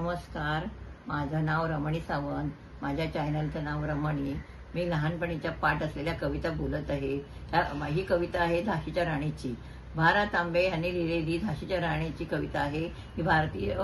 नमस्कार. माझं नाव रमणी सावंत. माझ्या चॅनलचं नाव रमणी. मी लहानपणीच्या पाठ असलेल्या कविता बोलत आहे. ही कविता आहे झाशीच्या राणीची. भा. तांबे यांनी लिहिलेली झाशीच्या राणीची कविता आहे. ही भारतीय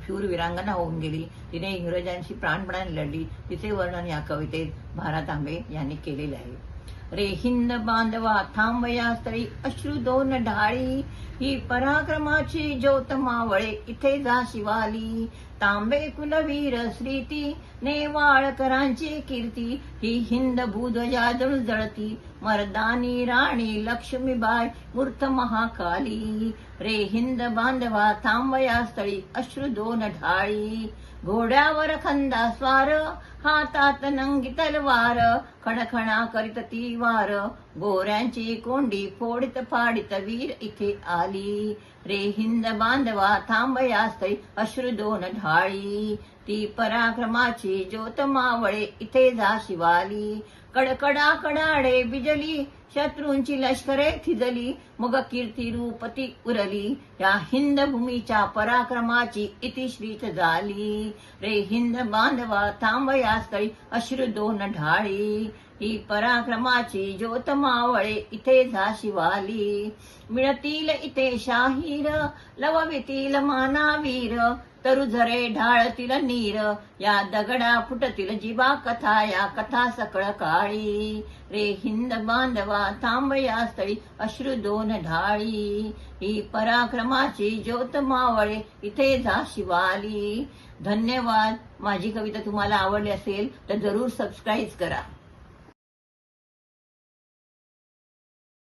शूर वीरांगना होऊन गेली. तिने इंग्रजांशी प्राणपणाने लढली. तिचे वर्णन या कवितेत भा. तांबे यांनी केलेले आहे. रे हिंद बांधवा थांबया स्थळी अश्रू दोन ढाळी, ही पराक्रमाची ज्योत मावळे इथे जा शिवाली. तांबे कुलवीर श्रीती नेवाळकरांची कीर्ती, ही हिंद भूध्वजा जळू जळती. मर्दानी राणी लक्ष्मीबाई मूर्त महाकाली. रे हिंद बांधवा थांबया स्थळी अश्रू दोन ढाळी, घोड्यावर खंदा स्वार हातात नंगी तलवार. खणखणा करीत ती वार गोऱ्यांची कोंडी फोडीत फाडीत वीर इथे आली. रे हिंद बांधवा थांबया स्थळी अश्रू दोन ढाळी, ती पराक्रमाची ज्योत मावळे इथे जा शिवाली. कडकडा कडाडे बिजली शत्रूंची लष्करे थिजली, मग कीर्ती रूपती उरली. या हिंद भूमीच्या पराक्रमाची इतिश्रीच झाली. रे हिंद बांधवा थांबया स्थळी अश्रू दोन ढाळी, ही पराक्रमाची ज्योत मावळे इथे जा शिवाली. मिळतील इथे शाहीर लववितील मानावीर, तरुझरे ढाळतील नीर. या दगडा फुटतील जीवा कथा, या कथा सकळ काळी. रे हिंद बांधवा थांबया स्थळी अश्रू दोन ढाळी, ही पराक्रमाची ज्योत मावळे इथे जा शिवाली. धन्यवाद. माझी कविता तुम्हाला आवडली असेल तर जरूर सबस्क्राईब करा.